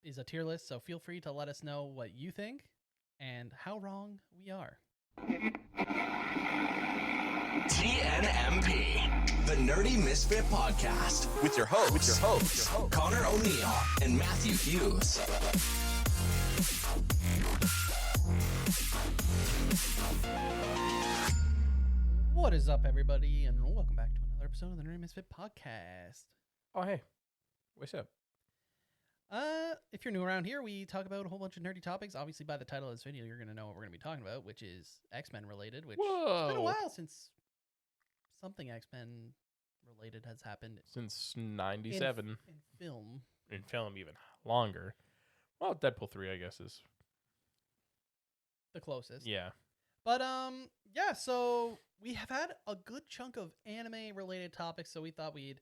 is a tier list, so feel free to let us know what you think and how wrong we are. TNMP, the Nerdy Misfit Podcast, with your hosts, Connor O'Neill and Matthew Hughes. What is up, everybody, and welcome back to another episode of the Nerdy Misfit Podcast. Oh, hey. What's up? If you're new around here, we talk about a whole bunch of nerdy topics. Obviously, by the title of this video, you're going to know what we're going to be talking about, which is X-Men related, which it's been a while since something X-Men related has happened. Since 97. In film. In film, even longer. Well, Deadpool 3, I guess, is... The closest. Yeah. But, yeah, so we have had a good chunk of anime-related topics, so we thought we'd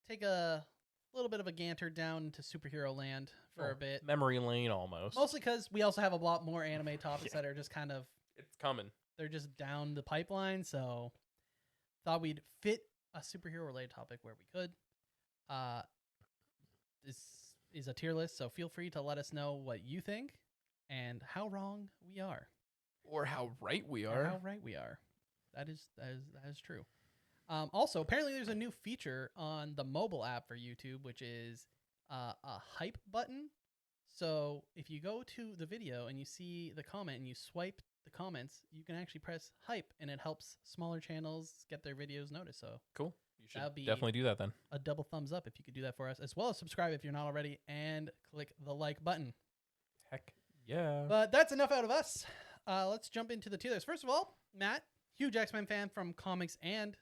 take a little bit of a ganter down to superhero land for a bit. Memory lane, almost. Mostly because we also have a lot more anime topics that are just kind of... It's coming. They're just down the pipeline, so thought we'd fit a superhero-related topic where we could. This is a tier list, so feel free to let us know what you think and how wrong we are. Or how right we Or are. how right we are. That is true. Also, apparently there's a new feature on the mobile app for YouTube, which is a hype button. So if you go to the video and you see the comment and you swipe the comments, you can actually press hype, and it helps smaller channels get their videos noticed. So Cool. You should that'd be definitely do that then. a double thumbs up if you could do that for us, as well as subscribe if you're not already, and click the like button. Heck yeah. But that's enough out of us. Let's jump into the tier list. First of all, Matt, huge X-Men fan from comics and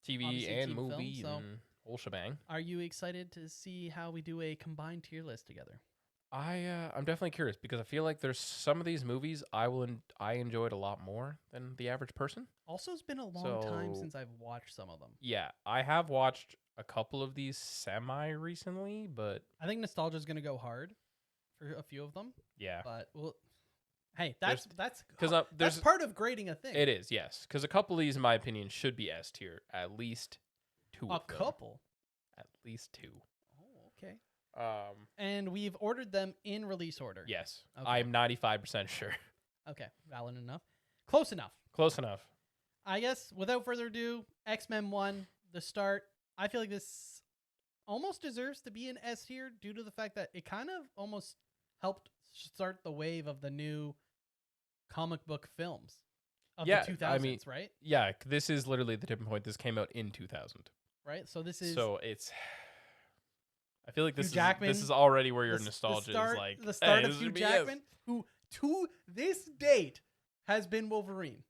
TV obviously and TV movie film, so- and whole shebang. are you excited to see how we do a combined tier list together? I'm definitely curious because I feel like there's some of these movies I enjoyed a lot more than the average person. Also, it's been a long time So- since I've watched some of them. Yeah, I have watched a couple of these semi recently, but I think nostalgia is going to go hard for a few of them, yeah, but well, hey, that's because that's there's part of grading a thing. it is, yes, because a couple of these, in my opinion, should be S tier. At least two. A of them. couple. At least two. Oh, okay. And And we've ordered them in release order. yes, Okay. I'm 95% sure. Okay, valid enough. Close enough. Close enough. I guess without further ado, X-Men 1, the start. I feel like this almost deserves to be an S tier due to the fact that it kind of almost helped start the wave of the new comic book films of Yeah, the 2000s, I mean- right? Yeah, this is literally the tipping point. This came out in 2000, Right? So this is so it's. I feel like Hugh this Jackman, is already where your the nostalgia start, is like the start hey, of this Hugh should be S. Jackman, who to this date has been Wolverine.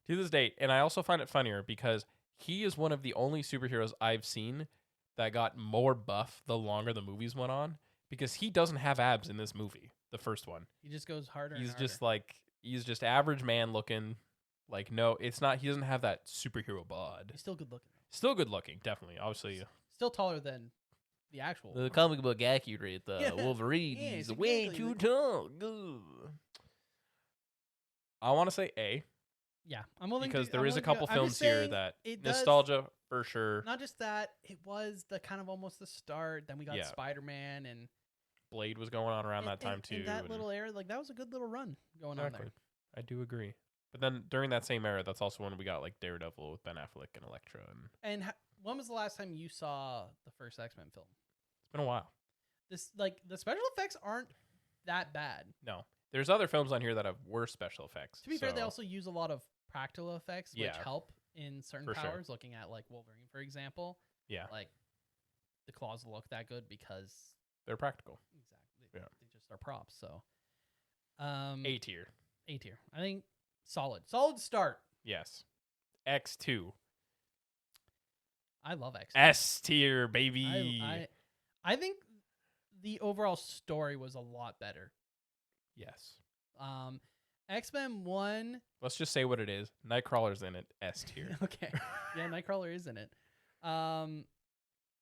To this date. And I also find it funnier because he is one of the only superheroes I've seen that got more buff the longer the movies went on, because he doesn't have abs in this movie, the first one. He just goes harder. He's and just harder. like, he's just average man looking. Like, no, it's not, he doesn't have that superhero bod. He's still good looking. Still good looking, definitely. Obviously, Still taller than the actual. the comic book accurate Yeah. Wolverine Yeah, is it's way exactly too like- tall. Ugh. I want to say A, Yeah, I'm willing because to, there I'm is a willing to couple go- I'm films just here saying that it does- nostalgia for sure. Not just that, it was the kind of almost the start. Then we got Yeah. Spider-Man and Blade was going on around and- that time and- too. And that and- little era, like that was a good little run going on Exactly. there. I do agree. But then during that same era, that's also when we got like Daredevil with Ben Affleck and Elektra, and And when was the last time you saw the first X-Men film? it's been a while. This like the special effects aren't that bad. No, there's other films on here that have worse special effects. To be fair, they so- also use a lot of practical effects, which Yeah. help in certain For sure. powers. Looking at like Wolverine, for example, yeah, like the claws look that good because they're practical. exactly Yeah. they just are props. So, A tier, A tier. I think solid start. yes. X2, I love X. S tier, baby. I think the overall story was a lot better. Yes. X-Men 1. Let's just say what it is. Nightcrawler's in it. S tier. Okay. Yeah, Nightcrawler is in it.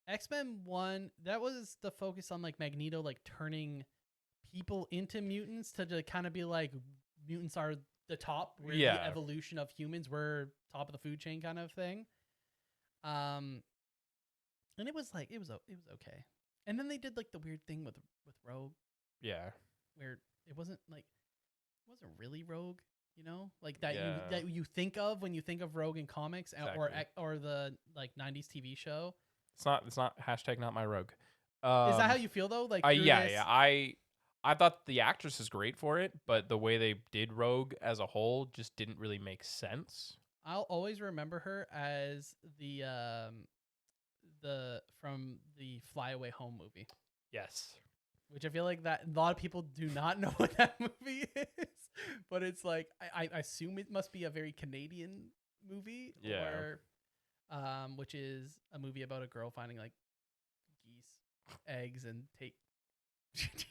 X-Men 1, that was the focus on like Magneto like turning people into mutants to kind of be like mutants are the top, we're Yeah. the evolution of humans, we're top of the food chain kind of thing. And it was like it was okay. And then they did like the weird thing with Rogue. Yeah. where it wasn't really Rogue, like that Yeah. you think of when you think of Rogue in comics Exactly. or the like 90s TV show. It's not hashtag not my rogue. Is that how you feel though? Like through Yeah, this, yeah. I thought the actress is great for it, but the way they did Rogue as a whole just didn't really make sense. I'll always remember her as the from the Fly Away Home movie, Yes. which I feel like that a lot of people do not know what that movie is, but it's like I assume it must be a very Canadian movie, Yeah. or which is a movie about a girl finding like geese eggs and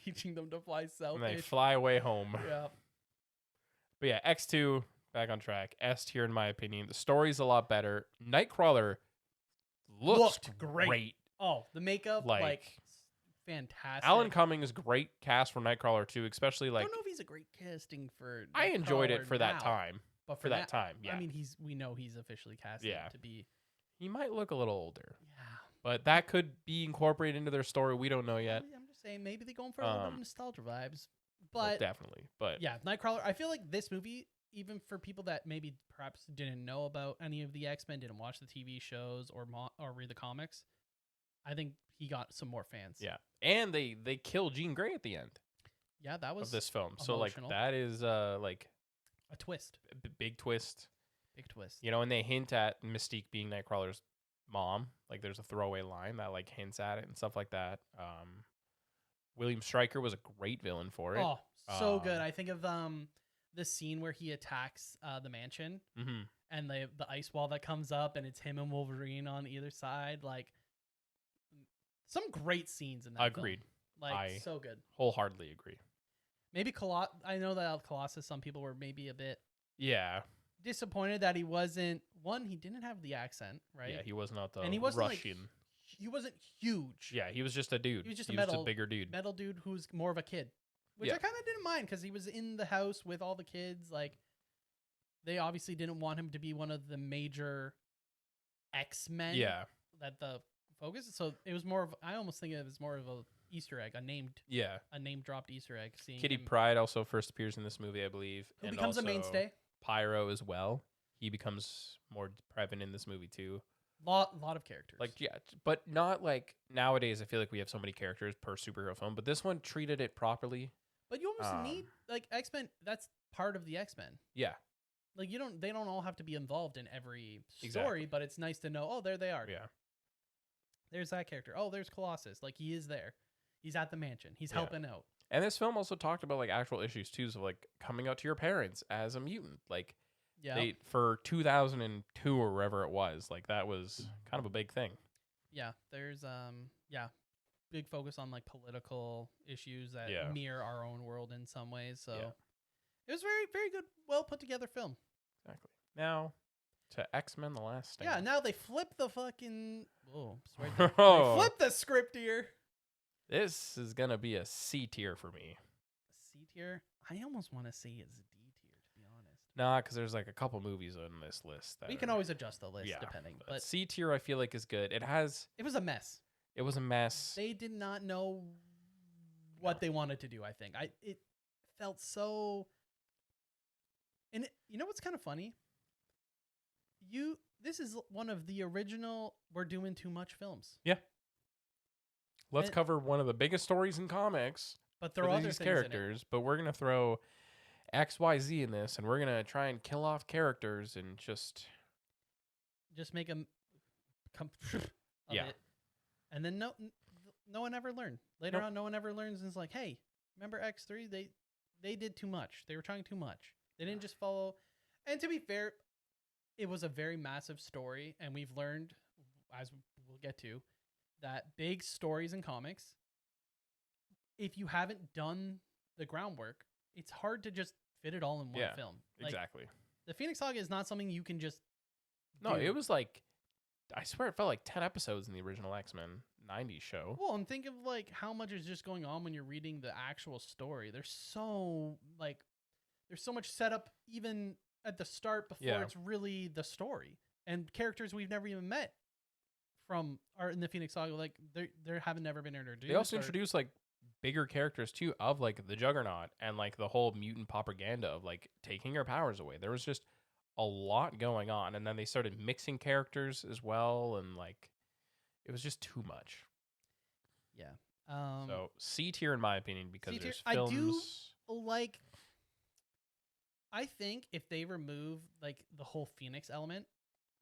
teaching them to fly And they south. fly away home. Yeah, But yeah, X2 back on track. S tier in my opinion. The story's a lot better. Nightcrawler looked Looked great. Oh, the makeup like fantastic. Alan Cummings great cast for Nightcrawler too, especially I like don't know if he's a great casting for. I enjoyed it Nightcrawler for that now, time. but For that time, yeah. I mean, we know he's officially casted Yeah. to be. He might look a little older, Yeah, but that could be incorporated into their story. We don't know yet. I'm just saying maybe they're going for a little bit of nostalgia vibes, Well, but definitely. But yeah, Nightcrawler. I feel like this movie, even for people that maybe perhaps didn't know about any of the X-Men, didn't watch the TV shows or read the comics, I think he got some more fans. yeah, and they kill Jean Grey at the end Yeah, that was of this film. emotional. So like that is like a twist, big twist. big twist. You know, and they hint at Mystique being Nightcrawler's mom. Like there's a throwaway line that like hints at it and stuff like that. William Stryker was a great villain for it. Oh, so good. Um, I think of the scene where he attacks the mansion Mm-hmm. and the ice wall that comes up and it's him and Wolverine on either side. Like some great scenes in that. Agreed. Film. Like I- so good. Wholeheartedly agree. Maybe I know that Colossus. Some people were maybe a bit Yeah. disappointed that he wasn't. One, he didn't have the accent, right? Yeah, he was not the And he wasn't, like, Russian. He wasn't huge. Yeah, he was just a dude. He was just a a bigger dude. metal dude who's more of a kid, which Yeah. I kind of didn't mind because he was in the house with all the kids. Like, they obviously didn't want him to be one of the major X-Men. Yeah. That the focus. So it was more of. I almost think it was more of a Easter egg, a name dropped Easter egg. Seeing Kitty him, Pryde also first appears in this movie, I believe. who and becomes a also mainstay. Pyro as well. He becomes more prevalent in this movie too. Lot of characters. Like yeah, but not like nowadays. I feel like we have so many characters per superhero film, but this one treated it properly. but you almost um, need like X-Men. That's part of the X-Men. Yeah, Like they don't all have to be involved in every story, Exactly. but it's nice to know. Oh, there they are. yeah, There's that character. Oh, there's Colossus. Like he is there. He's at the mansion. He's Yeah. helping out. and this film also talked about like actual issues too, so like coming out to your parents as a mutant. Like Yeah. they for 2002 or wherever it was, like that was kind of a big thing. Yeah. There's big focus on like political issues that Yeah. mirror our own world in some ways. So Yeah. it was very, very good, well put together film. Exactly. Now to X-Men: The Last Stand. Yeah, now they flip the fucking sorry, they Oh. flip the script here. This is gonna be a C tier for me. C tier. I almost want to say it's D tier, to be honest. Nah, because there's like a couple movies on this list that We can are- always adjust the list yeah, depending, but but C tier I feel like is good. It it was a mess. was a mess. They did not know what No. they wanted to do. I think it felt so. And you know what's kind of funny? This is one of the original "We're doing too much" films, Let's and- cover one of the biggest stories in comics but there for are other these things in it. characters, but we're gonna throw XYZ in this, and we're gonna try and kill off characters and just Just make them come of Yeah. it, and then no one ever learned. Later Nope. on, no one ever learns, and it's like, hey, remember X3? They did too much. They were trying too much. They didn't just follow. And to be fair, it was a very massive story, and we've learned, as we'll get to, that big stories in comics, if you haven't done the groundwork, it's hard to just fit it all in one Yeah, film. Like, exactly. the Phoenix Saga is not something you can just No, do. it was like I swear it felt like 10 episodes in the original X-Men 90s show. Well, and think of like how much is just going on when you're reading the actual story. There's so much setup even at the start before Yeah. it's really the story, and characters we've never even met are in the Phoenix Saga. Like they haven't never been introduced. They also or- introduced like bigger characters too, of like the Juggernaut and like the whole mutant propaganda of like taking her powers away. There was just a lot going on, and then they started mixing characters as well, and like it was just too much. Yeah. So C tier in my opinion, because C-tier. there's films. I think if they remove like the whole Phoenix element,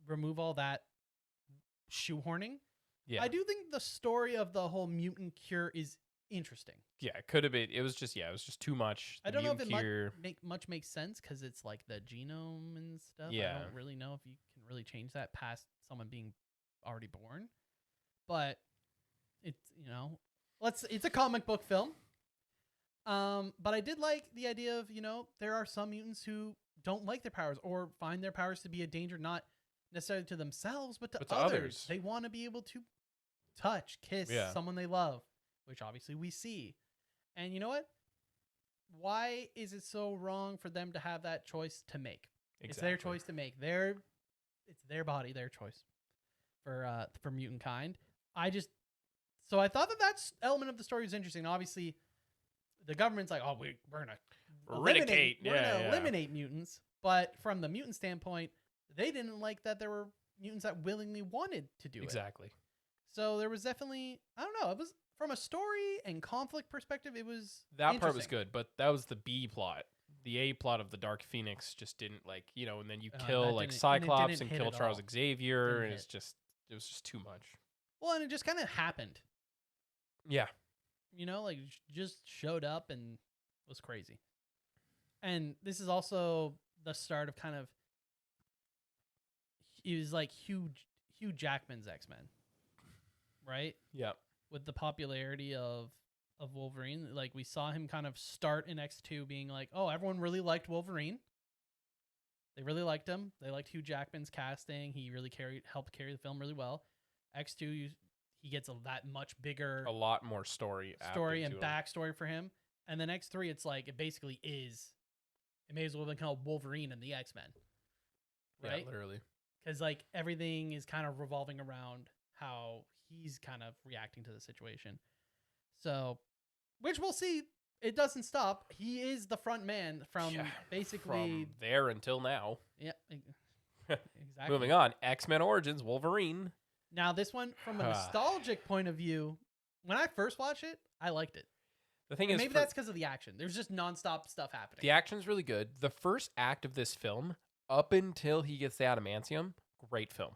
remove all that shoehorning, Yeah, I do think the story of the whole mutant cure is interesting. yeah, it could have been. It was just too much. I don't know if it cure. much makes sense because it's like the genome and stuff. Yeah. I don't really know if you can really change that past someone being already born, but it's it's a comic book film. But I did like the idea of there are some mutants who don't like their powers or find their powers to be a danger, not necessarily to themselves but to others. They want to be able to touch, kiss someone they love, which obviously we see. And you know what? Why is it so wrong for them to have that choice to make? Exactly. It's their choice to make. It's their body, their choice for mutant kind. So I thought that element of the story was interesting. Obviously, the government's like, oh, we're gonna eliminate mutants. But from the mutant standpoint, they didn't like that there were mutants that willingly wanted to do it. Exactly. So there was definitely, I don't know, it was from a story and conflict perspective, it was that part was good, but that was the B plot. The A plot of the Dark Phoenix just didn't and then you kill like Cyclops and kill Charles Xavier, and it was just too much. Well, and it just kind of happened. Yeah. Just showed up and was crazy. And this is also the start of kind of, it was like Hugh Jackman's X-Men, right? Yeah. With the popularity of Wolverine, like we saw him kind of start in X2 being like, oh, everyone really liked Wolverine. They really liked him. They liked Hugh Jackman's casting. He really helped carry the film really well. X2, he gets that much bigger, a lot more story and backstory for him. And then X3, it's like it basically is. It may as well have been called Wolverine and the X-Men, right? Yeah, literally. Because like everything is kind of revolving around how he's kind of reacting to the situation. So, which we'll see. It doesn't stop. He is the front man from basically from there until now. Yeah, exactly. Moving on, X-Men Origins Wolverine. Now, this one, from a nostalgic point of view, when I first watched it, I liked it. The thing is, maybe that's because of the action. There's just nonstop stuff happening. The action's really good. The first act of this film, up until he gets the adamantium, great film,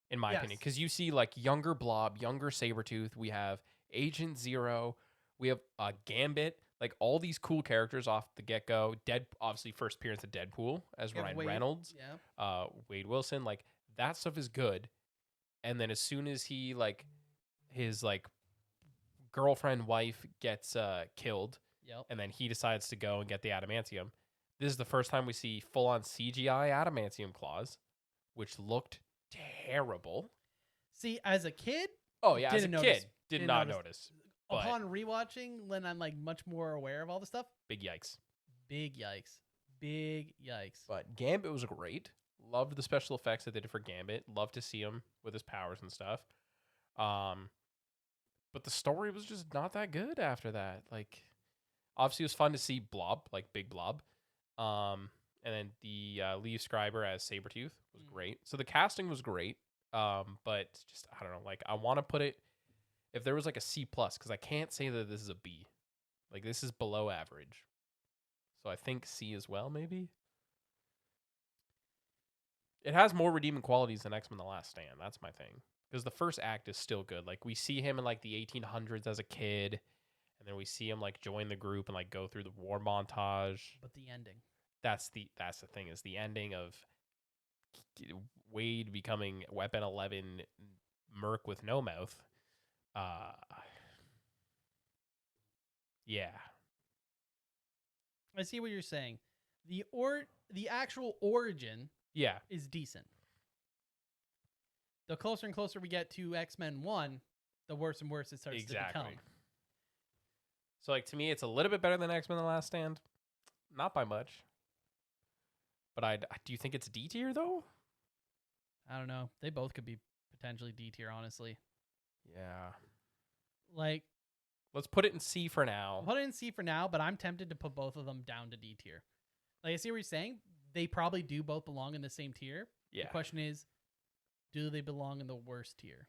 in my opinion. Because you see like younger Blob, younger Sabretooth. We have Agent Zero. We have Gambit. Like all these cool characters off the get-go. Obviously, first appearance of Deadpool as Ryan Reynolds. Yeah. Wade Wilson. Like that stuff is good. And then as soon as he like his like girlfriend wife gets killed, and then he decides to go and get the adamantium. This is the first time we see full on CGI adamantium claws, which looked terrible. See, as a kid, as a kid, did not notice. Upon rewatching, when I'm like much more aware of all the stuff, big yikes. But Gambit was great. Loved the special effects that they did for Gambit. Loved to see him with his powers and stuff. But the story was just not that good after that. Like, obviously, it was fun to see Blob, like Big Blob. And then the Lee Schreiber as Sabretooth was great. So the casting was great. But just, I don't know. Like, I want to put it, if there was like a C+, because I can't say that this is a B. Like, this is below average. So I think C as well, maybe. It has more redeeming qualities than X-Men The Last Stand. That's my thing. Because the first act is still good. Like, we see him in, like, the 1800s as a kid. And then we see him, like, join the group and, like, go through the war montage. But the ending. That's the thing, is the ending of Wade becoming Weapon 11 Merc with no mouth. Yeah. I see what you're saying. The actual origin is decent. The closer and closer we get to X-Men 1, the worse and worse it starts to become. So, like, to me, it's a little bit better than X-Men The Last Stand. Not by much. But do you think it's D tier, though? I don't know. They both could be potentially D tier, honestly. Yeah. Like, Let's put it in C for now. I'll put it in C for now, but I'm tempted to put both of them down to D tier. Like, I see what you're saying. They probably do both belong in the same tier. Yeah. The question is, do they belong in the worst tier?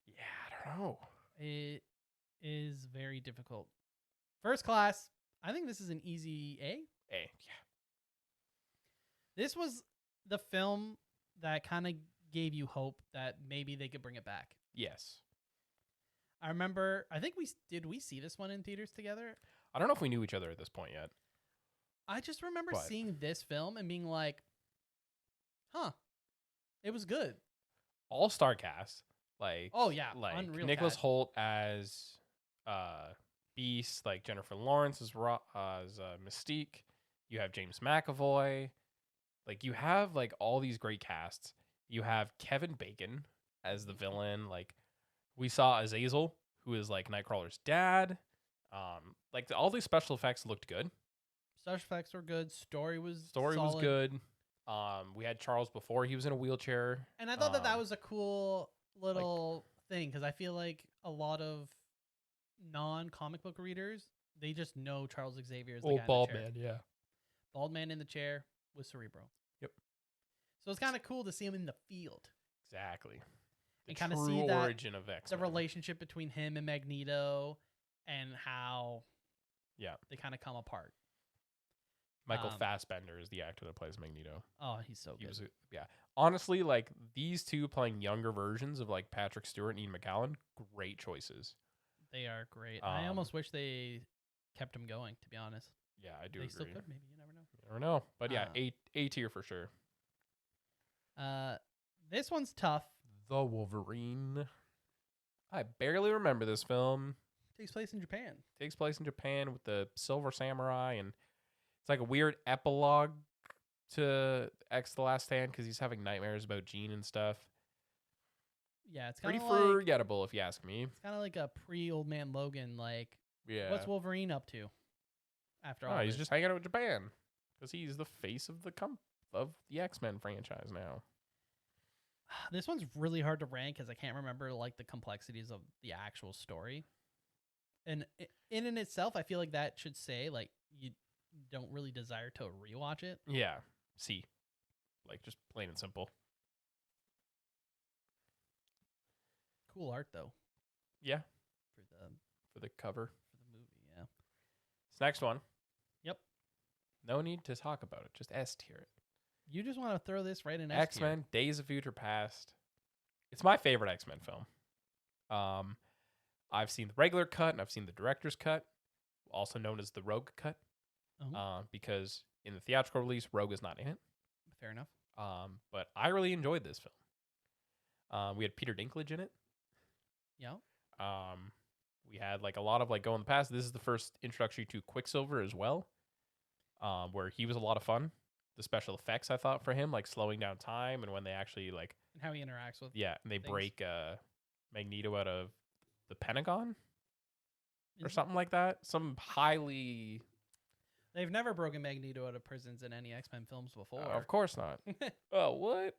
Yeah, I don't know. It is very difficult. First Class, I think this is an easy A. A. Yeah. This was the film that kind of gave you hope that maybe they could bring it back. Yes. I remember, I think we see this one in theaters together? I don't know if we knew each other at this point yet. I just remember But- seeing this film and being like, huh, it was good. All-star cast. Like, Oh, yeah, like unreal Nicholas cast. Hoult as Beast, like Jennifer Lawrence as Mystique. You have James McAvoy. Like, you have like all these great casts. You have Kevin Bacon as the villain. Like, we saw Azazel, who is like Nightcrawler's dad. Like all these special effects looked good. Special effects were good. Story was Was good. We had Charles before he was in a wheelchair. And I thought that was a cool little thing because I feel like a lot of non-comic book readers, they just know Charles Xavier as the guy in the chair. yeah. Bald man in the chair with Cerebro. Yep. So it's kind of cool to see him in the field. Exactly. The And kinda true see that origin of X. The relationship between him and Magneto and how they kind of come apart. Michael Fassbender is the actor that plays Magneto. Oh, he's so good. He was, yeah. Honestly, like these two playing younger versions of like Patrick Stewart and Ian McKellen, great choices. They are great. I almost wish they kept him going, to be honest. Yeah, I do They agree. still could, maybe. You never know. You never know. But yeah, A tier for sure. This one's tough. The Wolverine. I barely remember this film. Takes place in Japan. Takes place in Japan with the Silver Samurai, and it's like a weird epilogue to X the Last Stand because he's having nightmares about Jean and stuff. Yeah, it's kind Pretty of like, forgettable if you ask me. it's kind of like a pre-Old Man Logan. Like, Yeah. what's Wolverine up to after all Oh, he's this? just hanging out with Japan because he's the face of the X-Men franchise now. This one's really hard to rank because I can't remember like the complexities of the actual story. And in and itself, I feel like that should say like you don't really desire to rewatch it. Yeah. C. Like just plain and simple. Cool art though Yeah. for For the cover. the movie. Yeah. This next one. Yep. No need to talk about it. Just S tier it. You just want to throw this right in S tier. X-Men, Days of Future Past. It's my favorite X-Men film. I've seen the regular cut and I've seen the director's cut, also known as the Rogue cut, Oh, because in the theatrical release, Rogue is not in it. fair enough. But I really enjoyed this film. We had Peter Dinklage in it. Yeah. We had like a lot of like going in the past. This is the first introduction to Quicksilver as well, where he was a lot of fun. The special effects I thought for him, like slowing down time, and when they actually like And how he interacts with. and they things. break Magneto out of the Pentagon or Is- something like that. Some highly, They've never broken Magneto out of prisons in any X-Men films before. of course not. Oh, what?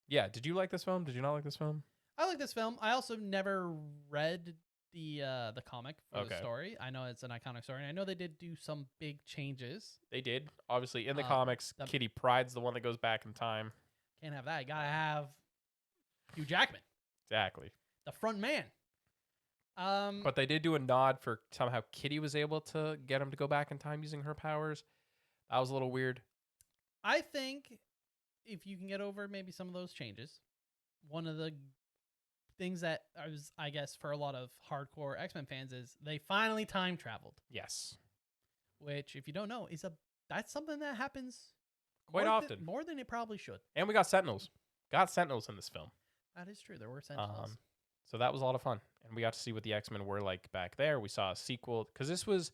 Yeah. Did you like this film? Did you not like this film? I like this film. I also never read the comic for the Okay. story. I know it's an iconic story, and I know they did do some big changes. They did. Obviously, in the Uh, comics, the- Kitty Pryde's the one that goes back in time. Can't have that. You gotta have Hugh Jackman, Exactly. the front man. But they did do a nod for somehow Kitty was able to get him to go back in time using her powers. That was a little weird. I think if you can get over maybe some of those changes, one of the things that I guess for a lot of hardcore X-Men fans is they finally time traveled, Yes. which if you don't know that's something that happens Quite more often. more than it probably should. And we got Sentinels. Got Sentinels in this film. That is true. There were Sentinels. So that was a lot of fun. And we got to see what the X-Men were like back there. We saw a sequel because this was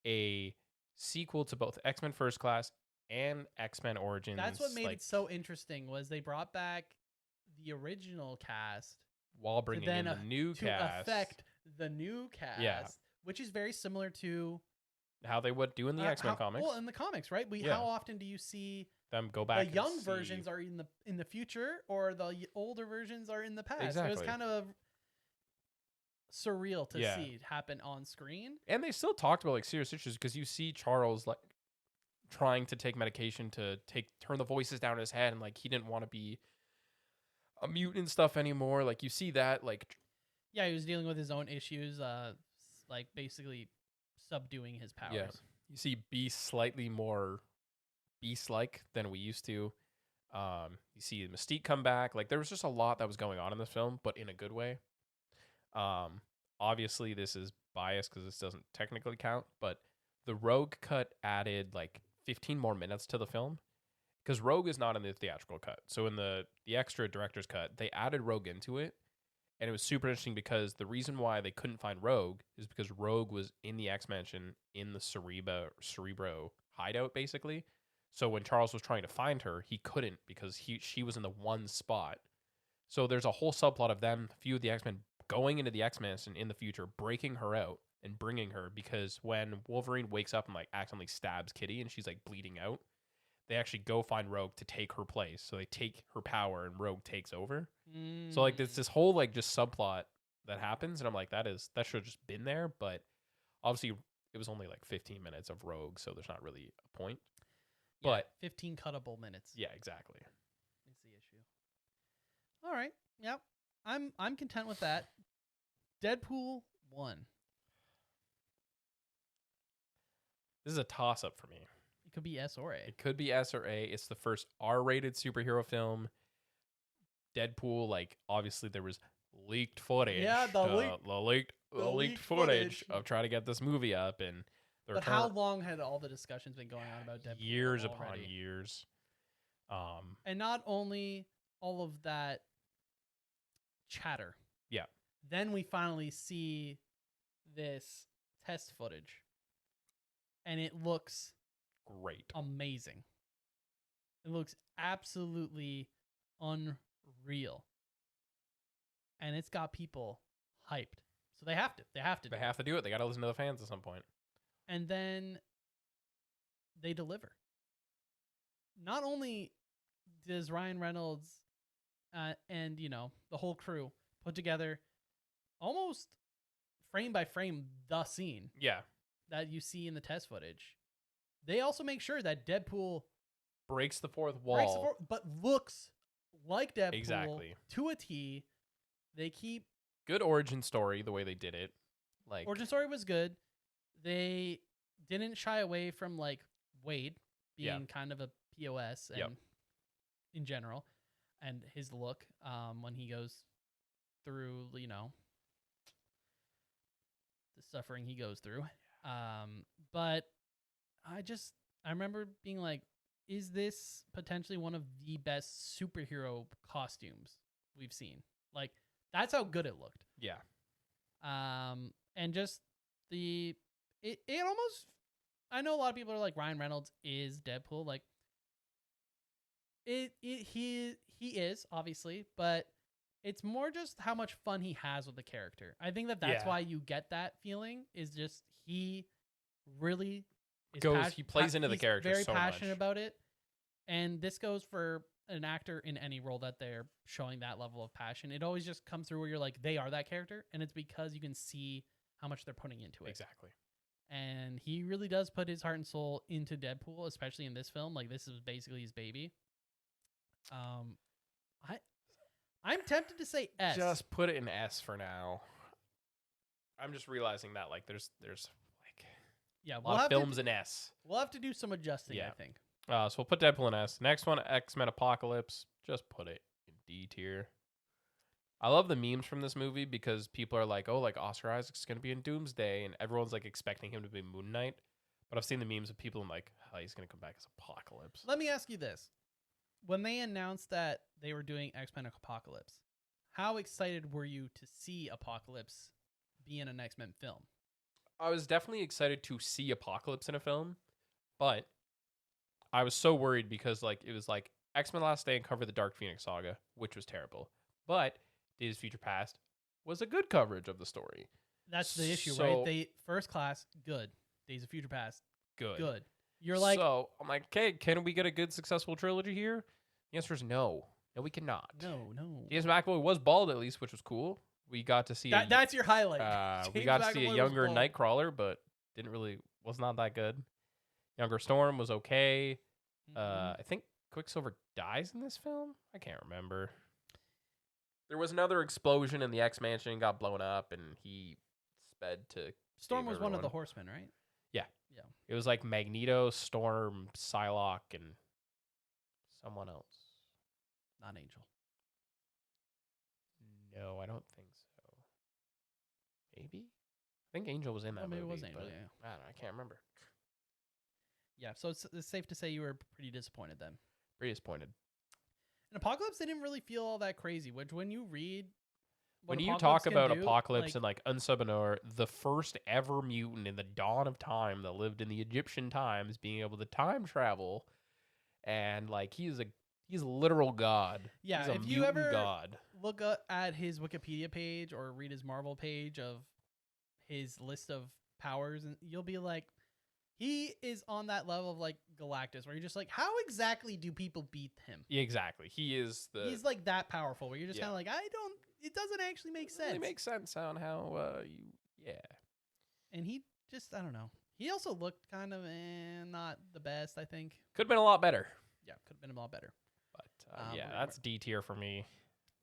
a sequel to both X-Men First Class and X-Men Origins. That's what made like, it so interesting was they brought back the original cast while to bringing in then the new to cast. affect the new cast, Yeah. which is very similar to how they would do in the X-Men comics. Well, in the comics, right? Yeah. How often do you see Them go back. the young and versions see. are in the future, or the older versions are in the past? It was Exactly. kind of surreal to Yeah. see it happen on screen. And they still talked about like serious issues because you see Charles like trying to take medication to turn the voices down in his head, and like he didn't want to be a mutant and stuff anymore. Like you see that like Yeah, he was dealing with his own issues, like basically subduing his powers. Yeah. You see Beast slightly more Beast-like than we used to. You see Mystique come back. Like there was just a lot that was going on in this film, but in a good way. Obviously this is biased because this doesn't technically count, but the Rogue cut added like 15 more minutes to the film because Rogue is not in the theatrical cut. So in the extra director's cut, they added Rogue into it. And it was super interesting because the reason why they couldn't find Rogue is because Rogue was in the X-Mansion in the Cerebro hideout, basically. So when Charles was trying to find her, he couldn't because she was in the one spot. So there's a whole subplot of them, a few of the X-Men, going into the X-Mansion in the future, breaking her out and bringing her because when Wolverine wakes up and like accidentally stabs Kitty and she's like bleeding out, they actually go find Rogue to take her place. So they take her power and Rogue takes over. So like there's this whole like just subplot that happens, and I'm like that should have just been there, but obviously it was only like 15 minutes of Rogue, so there's not really a point. Yeah, But 15 cuttable minutes. yeah, exactly. Is the issue. All right. Yep. I'm content with that. Deadpool 1. This is a toss up for me. It could be S or A. It could be S or A. It's the first R-rated superhero film. Deadpool, like obviously there was leaked footage. Yeah, the leaked footage of trying to get this movie up, and But how long had all the discussions been going on about Deadpool? Years already? upon years. And not only all of that chatter. Yeah. Then we finally see this test footage. And it looks great. Amazing. It looks absolutely unreal. And it's got people hyped. So they have to. They have to do it. They got to listen to the fans at some point. And then they deliver. Not only does Ryan Reynolds and, you know, the whole crew put together almost frame by frame the scene that you see in the test footage, they also make sure that Deadpool breaks the fourth wall, but looks like Deadpool exactly to a T. They keep good origin story the way they did it. Like origin story was good. They didn't shy away from like Wade being kind of a POS and in general, and his look when he goes through, you know, the suffering he goes through. But I remember being like, is this potentially one of the best superhero costumes we've seen? Like, that's how good it looked. Yeah. And just it almost, I know a lot of people are like, Ryan Reynolds is Deadpool. Like, he is, obviously, but it's more just how much fun he has with the character. I think that's why you get that feeling, is just he really is he plays into the character very so passionate much about it. And this goes for an actor in any role that they're showing that level of passion. It always just comes through where you're like, they are that character, and it's because you can see how much they're putting into it. Exactly. And he really does put his heart and soul into Deadpool, especially in this film. Like, this is basically his baby. I'm tempted to say S. Just put it in S for now. I'm just realizing that like there's like a lot of films in S. We'll have to do some adjusting, I think. So we'll put Deadpool in S. Next one, X-Men Apocalypse. Just put it in D tier. I love the memes from this movie because people are like, oh, like Oscar Isaac's going to be in Doomsday, and everyone's like expecting him to be Moon Knight. But I've seen the memes of people and like, oh, he's going to come back as Apocalypse. Let me ask you this. When they announced that they were doing X-Men Apocalypse, how excited were you to see Apocalypse be in an X-Men film? I was definitely excited to see Apocalypse in a film, but I was so worried because like it was like X-Men Last Day covered the Dark Phoenix saga, which was terrible. But Days of Future Past was a good coverage of the story. That's the issue, right? They First Class, good. Days of Future Past, good. good. You're like, so I'm like, okay, can we get a good successful trilogy here? The answer is no. No, we cannot. no. James McAvoy was bald at least, which was cool. We got to see That's your highlight. we James got to see a McAvoy was younger bald. Nightcrawler, but was not that good. Younger Storm was okay. I think Quicksilver dies in this film. I can't remember. There was another explosion in the X Mansion, got blown up, and he sped to. Storm save was one of the everyone. Horsemen, right? Yeah. Yeah. It was like Magneto, Storm, Psylocke, and someone else. Not Angel. No, I don't think so. Maybe? I think Angel was in that maybe movie. it was Angel, but yeah. I don't know. I can't remember. Yeah, so it's safe to say you were pretty disappointed then. Pretty disappointed. And Apocalypse didn't really feel all that crazy, which when you read When what you Apocalypse talk can about do, Apocalypse and like Unsubbanor, the first ever mutant in the dawn of time that lived in the Egyptian times, being able to time travel, and like he's a literal god. Yeah, he's a if you mutant ever god. look at his Wikipedia page or read his Marvel page of his list of powers, and you'll be like, he is on that level of like Galactus, where you're just like, how exactly do people beat him? Yeah, exactly. He is the. He's like that powerful, where you're just Yeah. kind of like, it doesn't actually make sense. Really makes sense on how you. Yeah. And he just, I don't know. He also looked kind of not the best, I think. Could have been a lot better. Yeah, could have been a lot better. But Um, yeah, we're- that's D tier for me.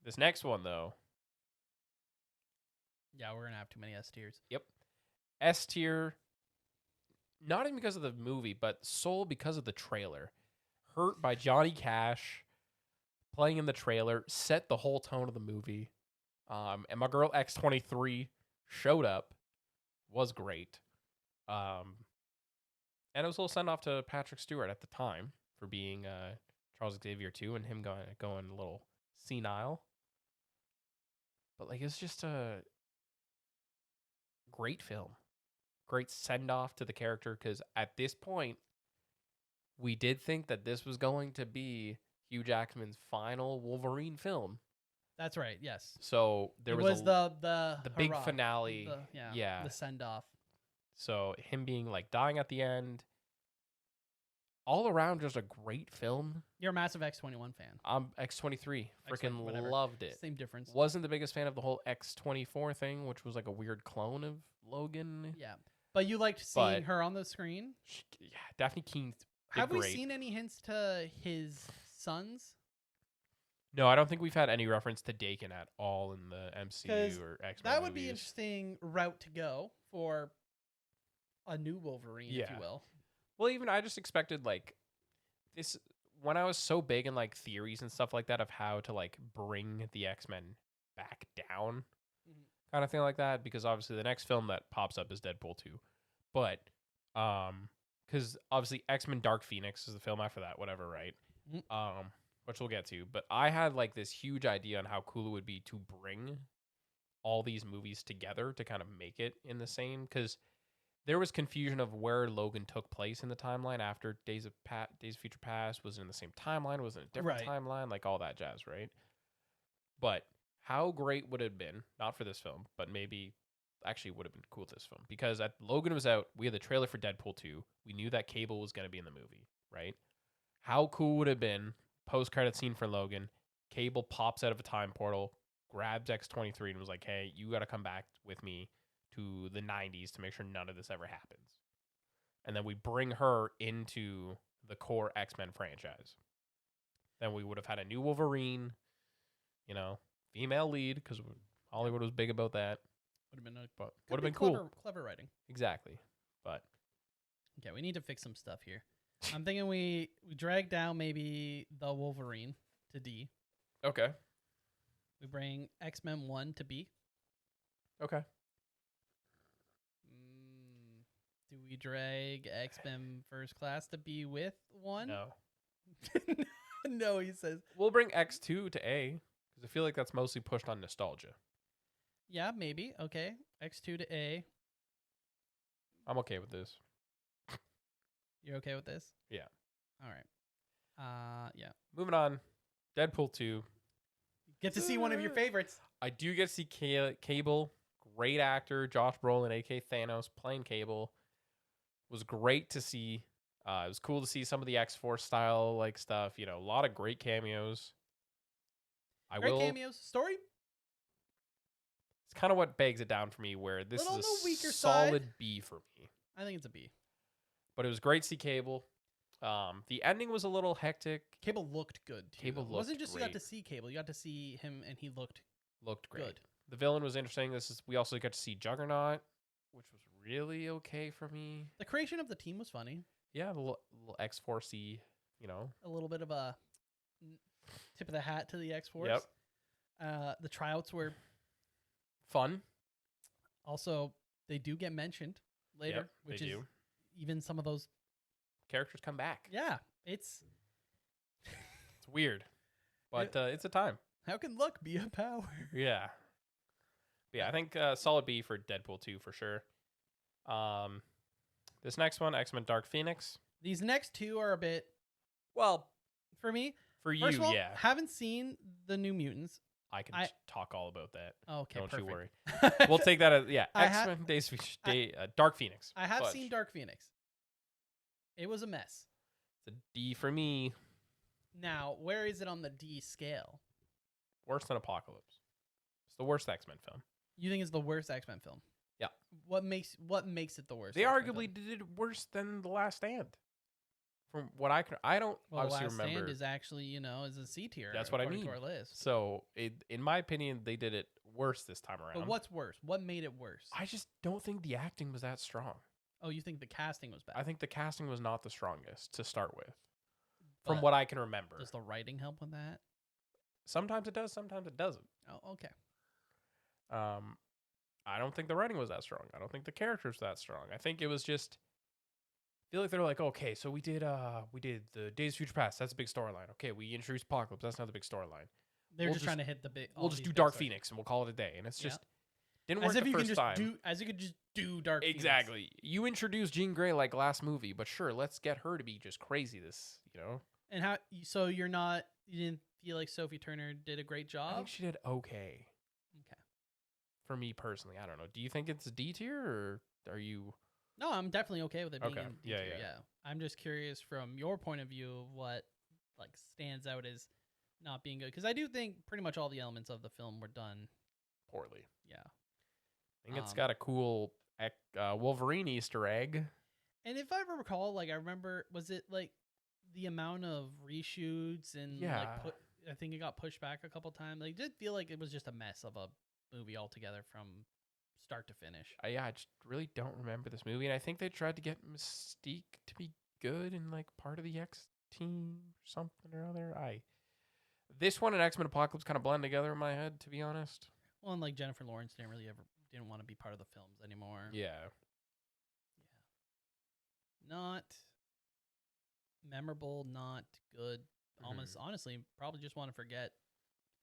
This next one though, Yeah, we're gonna have too many S tiers. S tier. Not even because of the movie, but sole because of the trailer. Hurt by Johnny Cash playing in the trailer set the whole tone of the movie. And my girl X23 showed up, was great. And it was a little send off to Patrick Stewart at the time for being Charles Xavier 2 and him going a little senile. But like it's just a great film. Great send off to the character because at this point, we did think that this was going to be Hugh Jackman's final Wolverine film. That's right. Yes. So there it was, was the big hurrah, finale. yeah. The send off. So him being like dying at the end. All around, just a great film. You're a massive X-21 fan. I'm X23. Freaking whatever. loved it. Same difference. Wasn't the biggest fan of the whole X24 thing, which was like a weird clone of Logan. Yeah, but you liked seeing her on the screen. Yeah, Daphne Keane. Have we great. seen any hints to his sons? No, I don't think we've had any reference to Dakin at all in the 'Cause MCU or X-Men That would movies. be an interesting route to go for a new Wolverine, if you will. Well, even I just expected like this when I was so big in like theories and stuff like that of how to like bring the X-Men back down, kind of thing like that. Because obviously the next film that pops up is Deadpool 2, but because obviously X-Men Dark Phoenix is the film after that, whatever, right? Which we'll get to. But I had like this huge idea on how cool it would be to bring all these movies together to kind of make it in the same because. There was confusion of where Logan took place in the timeline after Days of Future Past. Was it in the same timeline? Was it in a different timeline? Like all that jazz, right? But how great would it have been, not for this film, but maybe actually would have been cool with this film. Because Logan was out, we had the trailer for Deadpool 2. We knew that Cable was going to be in the movie, right? How cool would it have been, post-credit scene for Logan, Cable pops out of a time portal, grabs X-23 and was like, hey, you got to come back with me to the 90s to make sure none of this ever happens. And then we bring her into the core X-Men franchise. Then we would have had a new Wolverine, female lead, because Hollywood was big about that. Would have been cool. Clever writing. Exactly. But okay, we need to fix some stuff here. I'm thinking we drag down maybe the Wolverine to D. Okay. We bring X-Men 1 to B. Okay. Do we drag X-Men First Class to B with 1? No. No, he says. We'll bring X2 to A, because I feel like that's mostly pushed on nostalgia. Yeah, maybe. Okay. X2 to A. I'm okay with this. You're okay with this? Yeah. All right. Yeah. Moving on. Deadpool 2. Get to see one of your favorites. I do get to see Cable. Great actor. Josh Brolin, a.k.a. Thanos, playing Cable. was great to see. It was cool to see some of the X-Force style like stuff. You know, a lot of great cameos. Great cameos. Story, It's kind of what begs it down for me, where this Little on is the a weaker solid side. B for me. I think it's a B. But it was great to see Cable. The ending was a little hectic. Cable looked good too. Cable It wasn't looked just you got to great. see Cable. You got to see him, and he looked Looked great. good. The villain was interesting. We also got to see Juggernaut, which was really okay for me. The creation of the team was funny. Yeah, the little X-Force-y, you know. A little bit of a tip of the hat to the X-Force. Yep. The tryouts were Fun. also, they do get mentioned later, Yep, which they is do. even some of those. Characters come back. Yeah, it's It's weird, but it's a time. how can luck be a power? Yeah. But yeah, I think solid B for Deadpool 2 for sure. This next one, X-Men Dark Phoenix. These next two are a bit Well, for me. for you, First of all, yeah. haven't seen the New Mutants. I can I- talk all about that. Okay, Don't perfect. you worry. We'll take that as, yeah, I ha- X-Men Dark Phoenix. I have Fudge. seen Dark Phoenix. It was a mess. It's a D for me. Now, where is it on the D scale? Worse than Apocalypse. It's the worst X-Men film. You think it's the worst X-Men film? Yeah. What makes it the worst? They X-Men arguably film? did it worse than The Last Stand. From what I don't Well, the obviously Last remember. Stand is actually is a C tier. That's what I according mean. To our list. So, in my opinion, they did it worse this time around. But what's worse? What made it worse? I just don't think the acting was that strong. Oh, you think the casting was bad? I think the casting was not the strongest to start with, from But what I can remember. Does the writing help with that? Sometimes it does, sometimes it doesn't. Oh, okay. I don't think the writing was that strong. I don't think the characters were that strong. I think it was just. I feel like they're like, okay, so we did the Days of Future Past. That's a big storyline. Okay, we introduced Apocalypse. That's another big storyline. They're We'll just trying to hit the big. We'll just do Dark Phoenix and we'll call it a day. And it's just didn't work As if the you can first just time. as you could just do Dark Phoenix. Exactly. You introduced Jean Grey like last movie, but sure, let's get her to be just crazy. And how? So you didn't feel like Sophie Turner did a great I job? think she did okay. Okay. For me personally, I don't know. Do you think it's a D tier or are you? No, I'm definitely okay with it being Okay. in D Yeah, tier, yeah. I'm just curious from your point of view of what like stands out as not being good, because I do think pretty much all the elements of the film were done Poorly. Yeah. I think it's Um, got a cool Wolverine Easter egg. And if I recall, like I remember, was it like the amount of reshoots and Yeah. I think it got pushed back a couple times. Like, did feel like it was just a mess of a movie altogether from start to finish. I just really don't remember this movie, and I think they tried to get Mystique to be good and like part of the X team or something or other. This one and X-Men Apocalypse kind of blend together in my head, to be honest. Well, and like Jennifer Lawrence didn't want to be part of the films anymore. Yeah. Not memorable, not good. Almost honestly, probably just want to forget.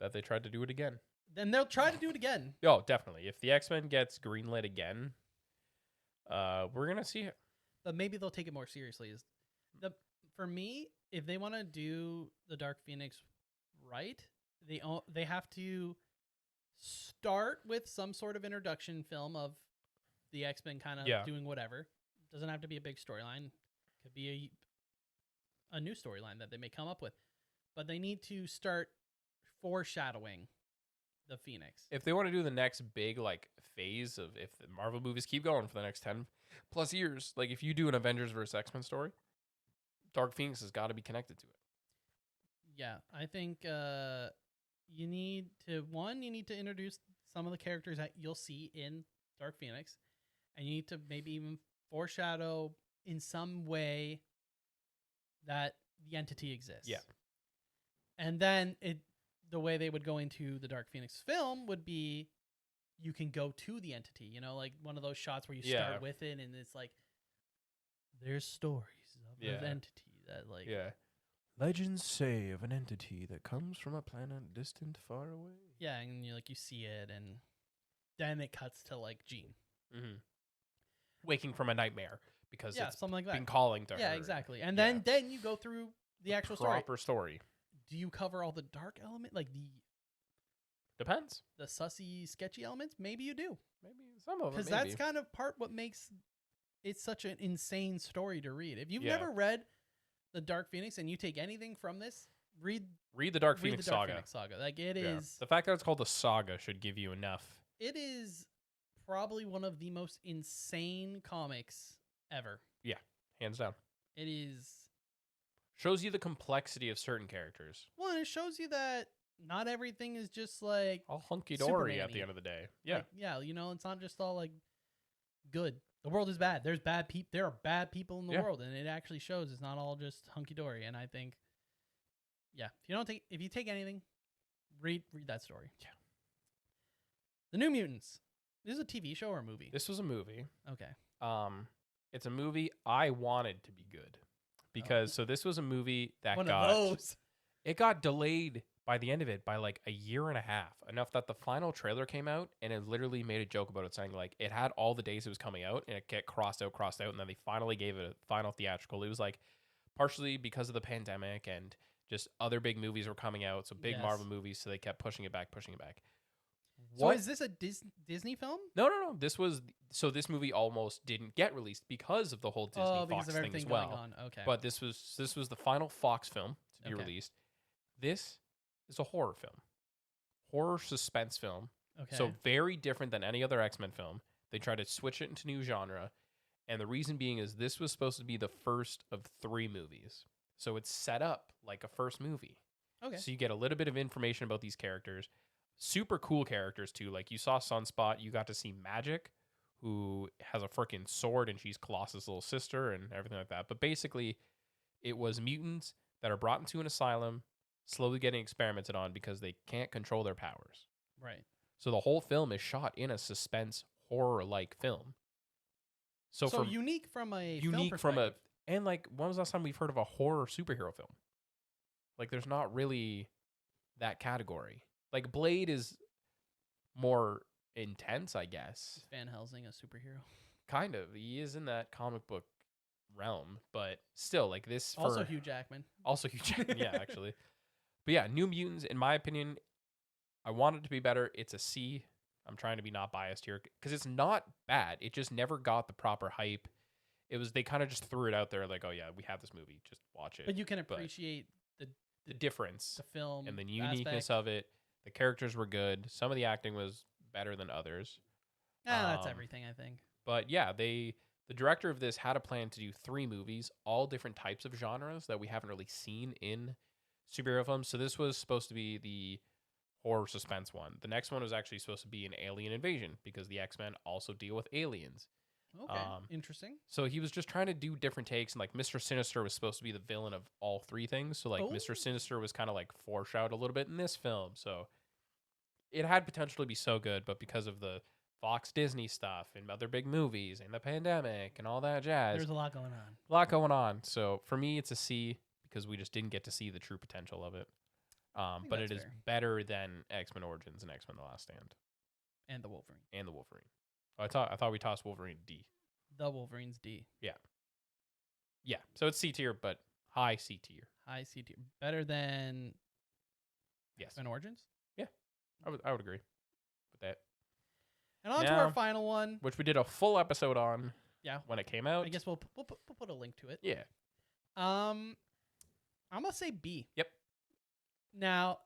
That they tried to do it again. Then they'll try to do it again. Oh, definitely. If the X-Men gets greenlit again, we're gonna see it. But maybe they'll take it more seriously. For me, if they want to do the Dark Phoenix right, they have to start with some sort of introduction film of the X-Men kind of doing whatever. Doesn't have to be a big storyline. Could be a new storyline that they may come up with. But they need to start foreshadowing the Phoenix. If they want to do the next big like phase of if the Marvel movies keep going for the next 10 plus years, like if you do an Avengers versus X-Men story, Dark Phoenix has got to be connected to it. Yeah, I think you need to introduce some of the characters that you'll see in Dark Phoenix, and you need to maybe even foreshadow in some way that the entity exists. Yeah. And then the way they would go into the Dark Phoenix film would be you can go to the entity, like one of those shots where you start with it and it's like there's stories of an entity that like Legends say of an entity that comes from a planet distant far away. Yeah, and you see it and then it cuts to like Jean. Mm-hmm. Waking from a nightmare because it's something like that. been calling to her. Yeah, exactly. And then you go through the actual proper story. Do you cover all the dark element, like Depends. the sussy, sketchy elements? Maybe you do, Maybe some of it. because that's kind of what makes it's such an insane story to read. If you've Yeah. never read the Dark Phoenix and you take anything from this, read Read the Dark read Phoenix the Dark saga. Phoenix saga. Like it Yeah. is, The fact that it's called the saga should give you enough. it is probably one of the most insane comics ever. Hands down. It is. Shows you the complexity of certain characters. Well, it shows you that not everything is just like All hunky dory at Superman-y. the end of the day. Yeah. like, yeah, you know, it's not just all like good. The world is bad. There's bad people. There are bad people in the Yeah. world, and it actually shows it's not all just hunky dory. And I think, yeah, if you take anything, read that story. Yeah. The New Mutants. This is a TV show or a movie? This was a movie. Okay. It's a movie I wanted to be good. Because so this was a movie that One got of those. it got delayed by the end of it by like a year and a half. Enough that the final trailer came out and it literally made a joke about it saying like it had all the days it was coming out and it get crossed out, and then they finally gave it a final theatrical. It was like partially because of the pandemic and just other big movies were coming out, so big Yes. Marvel movies, so they kept pushing it back. So is this a Disney film? No. This movie almost didn't get released because of the whole Disney Because Fox of thing everything as well. going on. Okay. But this was the final Fox film to be Okay. released. This is a horror film, horror suspense film. okay. So very different than any other X-Men film. They tried to switch it into new genre, and the reason being is this was supposed to be the first of 3 movies. So it's set up like a first movie. okay. So you get a little bit of information about these characters. Super cool characters too. Like you saw Sunspot, you got to see Magic, who has a freaking sword and she's Colossus' little sister and everything like that. But basically, it was mutants that are brought into an asylum, slowly getting experimented on because they can't control their powers. Right. So the whole film is shot in a suspense horror-like film. So from unique from a unique film from a perspective. and like when was the last time we've heard of a horror superhero film? Like there's not really that category. Like Blade is more intense, I guess. Is Van Helsing a superhero? Kind of. He is in that comic book realm, but still like this for Also Hugh Jackman. also Hugh Jackman, yeah, actually. But yeah, New Mutants, in my opinion, I want it to be better. It's a C. I'm trying to be not biased here because it's not bad. It just never got the proper hype. It was they kind of just threw it out there like, oh yeah, we have this movie, just watch it. But you can appreciate the difference the film and the uniqueness aspect. of it. The characters were good. Some of the acting was better than others. That's um, everything, I think. But yeah, the director of this had a plan to do 3 movies, all different types of genres that we haven't really seen in superhero films. So this was supposed to be the horror suspense one. The next one was actually supposed to be an alien invasion because the X-Men also deal with aliens. Okay. Interesting. So he was just trying to do different takes, and like Mr. Sinister was supposed to be the villain of all 3 things. So like Oh. Mr. Sinister was kind of like foreshadowed a little bit in this film. So it had potential to be so good, but because of the Fox Disney stuff and other big movies and the pandemic and all that jazz, There's a lot going on. a lot going on. So for me, it's a C because we just didn't get to see the true potential of it. think But it that's is fair. better than X-Men Origins and X-Men: The Last Stand And the Wolverine. and the Wolverine. I thought we tossed Wolverine D. The Wolverine's D. Yeah, so it's C tier, but high C tier. High C tier. Better than Yes, X-Men Origins. I would agree with that. And on to Now- our final one. Which we did a full episode on. Yeah. when it came out. I guess we'll put a link to it. Yeah, I'm gonna say B. Yep. Now,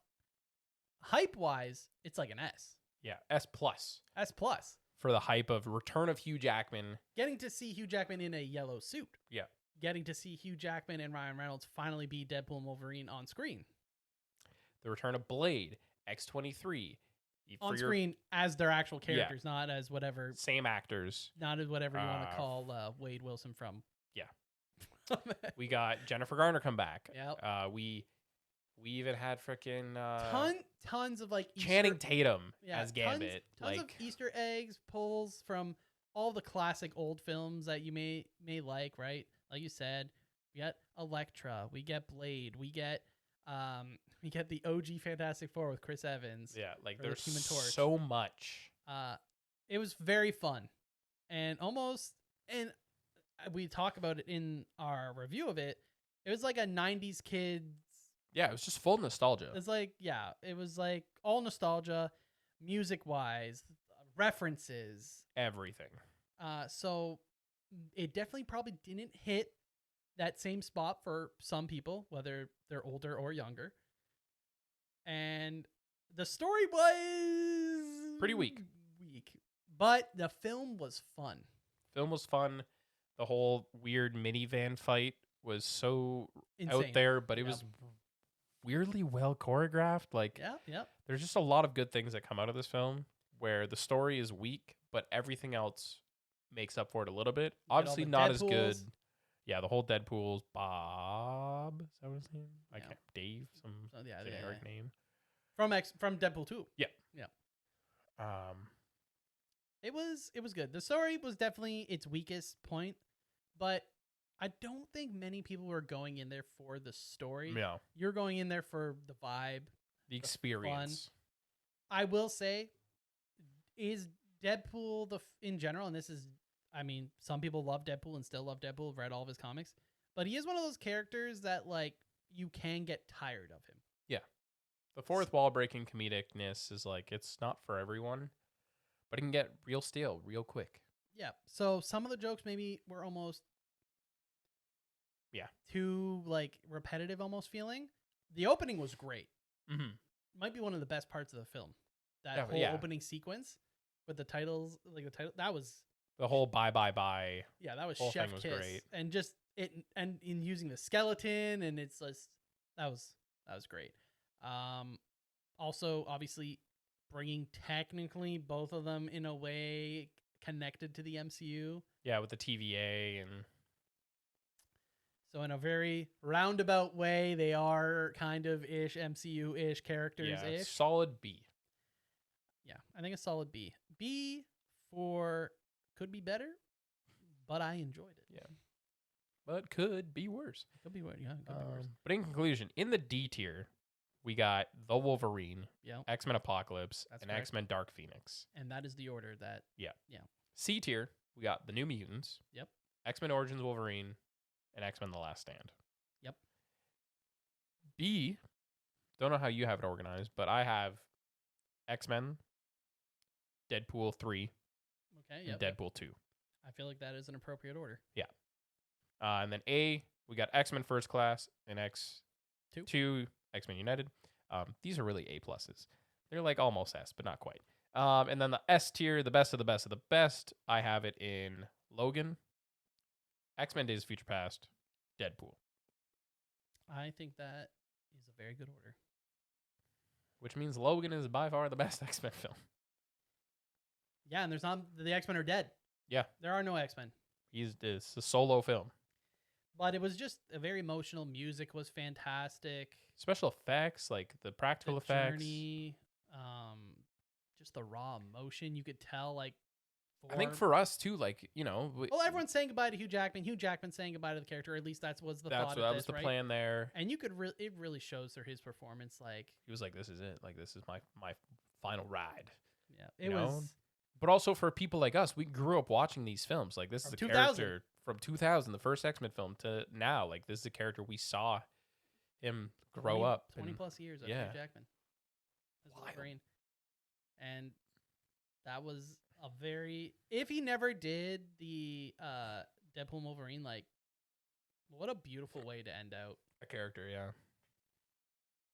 hype wise, it's like an S. yeah, S plus S plus. for the hype of return of Hugh Jackman. Getting to see Hugh Jackman in a yellow suit. Yeah. Getting to see Hugh Jackman and Ryan Reynolds finally be Deadpool and Wolverine on screen. The return of Blade, X-23. On screen as their actual Yeah. characters, not as whatever, Same actors. not as whatever you want to Uh, call Wade Wilson from. Yeah. We got Jennifer Garner come back. Yep. We even had freaking Tons of like Channing Tatum yeah, as Gambit. Tons of Easter eggs, pulls from all the classic old films that you may like, right? Like you said, we got Elektra, we get Blade, we get the OG Fantastic Four with Chris Evans. yeah, like or the there's Human Torch. so much. It was very fun, and we talk about it in our review of it. It was like a '90s kids. Yeah, it was just full nostalgia. It's like it was like all nostalgia, music wise, references. Everything. So it definitely probably didn't hit that same spot for some people, whether they're older or younger. And the story was Pretty weak. But the film was fun. Film was fun. The whole weird minivan fight was so Insane. out there, but it was weirdly well choreographed. Like, Yep. there's just a lot of good things that come out of this film where the story is weak, but everything else makes up for it a little bit. Obviously not as good. Yeah, the whole Deadpool's Bob. Is that what his name? I can't. Dave. Some generic name. From Deadpool 2. Yeah. It was good. The story was definitely its weakest point, but I don't think many people were going in there for the story. Yeah. You're going in there for the vibe, the experience. Fun. I will say, is Deadpool in general, and this is, I mean, some people love Deadpool and still love Deadpool, have read all of his comics, but he is one of those characters that, like, you can get tired of him. Yeah. The fourth wall breaking comedicness is like, it's not for everyone, but it can get real stale real quick. Yeah. So some of the jokes maybe were almost too, like, repetitive almost feeling. The opening was great. Mm-hmm. Might be one of the best parts of the film. That whole opening sequence with the titles, like the title, that was the whole bye. Yeah, that was whole chef thing was kiss. great. And just it, and in using the skeleton, and it's just that was great. Also, obviously, bringing technically both of them in a way connected to the MCU. Yeah, with the TVA and. So in a very roundabout way, they are kind of MCU-ish characters-ish. Yeah, solid B. Yeah, I think a solid B. B for could be better, but I enjoyed it. Yeah. But could be worse. Could be worse. Yeah, could be worse. But in conclusion, in the D tier, we got The Wolverine, X-Men Apocalypse, and correct. X-Men Dark Phoenix. And that is the order that... Yeah. C tier, we got The New Mutants. Yep. X-Men Origins Wolverine, and X-Men The Last Stand. Yep. B, don't know how you have it organized, but I have X-Men, Deadpool 3, and Deadpool 2. I feel like that is an appropriate order. Yeah. And then A, we got X-Men First Class and X2, X-Men United. These are really A pluses. They're like almost S, but not quite. And then the S tier, the best of the best of the best, I have it in Logan, X-Men Days of Future Past, Deadpool. I think that is a very good order. Which means Logan is by far the best X-Men film. Yeah, and there's not... The X-Men are dead. Yeah. There are no X-Men. It's a solo film. But it was just a very emotional. Music was fantastic. Special effects, like the practical effects. Journey, just the raw emotion. You could tell, like... I think for us too, like, you know, well, everyone's saying goodbye to Hugh Jackman. Hugh Jackman saying goodbye to the character. Or at least that was the thought. That was the plan there. And you could it really shows through his performance. Like he was like, "This is it. Like this is my final ride." Yeah, it was. But also for people like us, we grew up watching these films. Like this is a character from 2000, the first X-Men film, to now. Like this is a character we saw him grow up. 20 plus years of Hugh Jackman as Wolverine, and that was a very... If he never did the Deadpool and Wolverine, like, what a beautiful way to end out a character.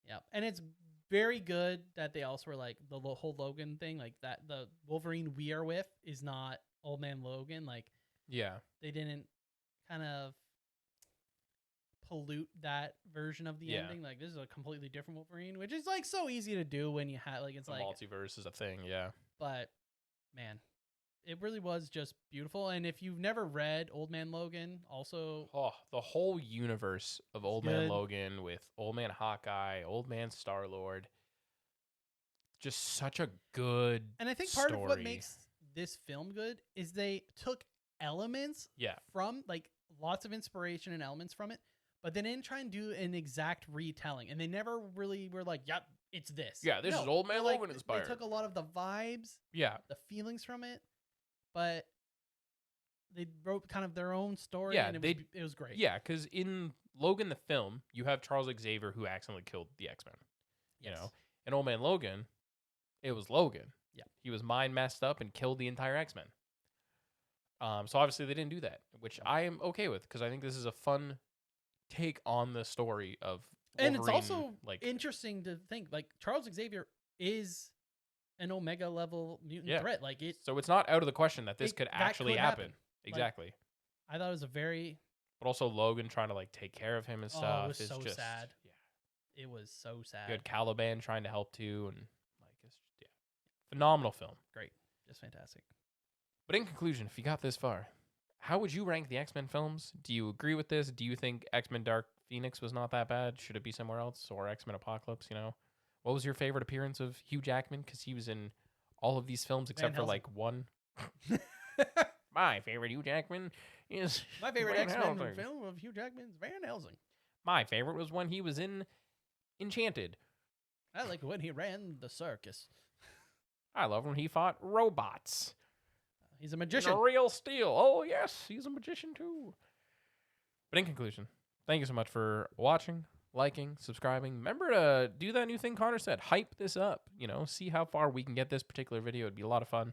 Yeah, and it's very good that they also were like the whole Logan thing, like that the Wolverine we are with is not Old Man Logan. Like, they didn't kind of pollute that version of the ending. Like, this is a completely different Wolverine, which is like so easy to do when you have like it's the like multiverse is a thing. But man, it really was just beautiful. And if you've never read Old Man Logan, also... the whole universe of Old Man Logan with Old Man Hawkeye, Old Man Star-Lord. Just such a good And I think part of what makes this film good is they took elements from, like, lots of inspiration and elements from it, but they didn't try and do an exact retelling. And they never really were like, yep, it's this. Yeah, this is Old Man Logan inspired. They took a lot of the vibes, the feelings from it, but they wrote kind of their own story, and it was great. Yeah, because in Logan the film, you have Charles Xavier who accidentally killed the X-Men. You know? In Old Man Logan, it was Logan. Yeah. He was mind messed up and killed the entire X-Men. So obviously they didn't do that, which I am okay with because I think this is a fun take on the story of Wolverine. And it's also like interesting to think like Charles Xavier is an Omega level mutant threat. Like it. So it's not out of the question that this could that actually could happen. happen. Exactly. I thought it was a very. But also Logan trying to like take care of him and stuff. Oh, it was is so just, sad. Yeah. It was so sad. You had Caliban trying to help too, and like it's phenomenal film. Great, just fantastic. But in conclusion, if you got this far, how would you rank the X-Men films? Do you agree with this? Do you think X-Men Dark Phoenix was not that bad? Should it be somewhere else? Or X-Men Apocalypse, you know? What was your favorite appearance of Hugh Jackman? Because he was in all of these films except for like one. My favorite Hugh Jackman is My favorite Van X-Men Helsing. film of Hugh Jackman's Van Helsing. My favorite was when he was in Enchanted. I like when he ran the circus. I love when he fought robots. He's a magician. In a real steel. Oh, yes, he's a magician too. But in conclusion, thank you so much for watching, liking, subscribing. Remember to do that new thing Connor said. Hype this up. You know, see how far we can get this particular video. It'd be a lot of fun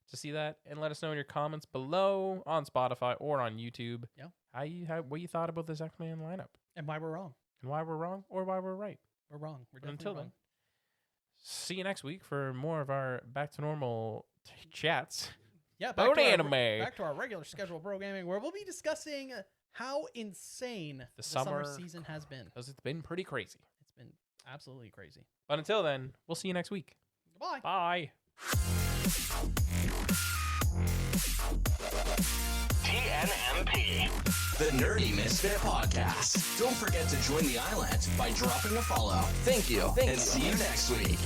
to see that. And let us know in your comments below on Spotify or on YouTube. Yeah. What you thought about this X-Men lineup. And why we're wrong. And why we're wrong or why we're right. We're wrong. We're definitely Until wrong. then, see you next week for more of our back to normal chats. Yeah, About to anime. Back to our regular schedule programming where we'll be discussing how insane the summer season has been. Because it's been pretty crazy. It's been absolutely crazy. But until then, we'll see you next week. Goodbye. Bye. TNMP, the Nerdy Misfit Podcast. Don't forget to join the island by dropping a follow. Thank you, and see you next week.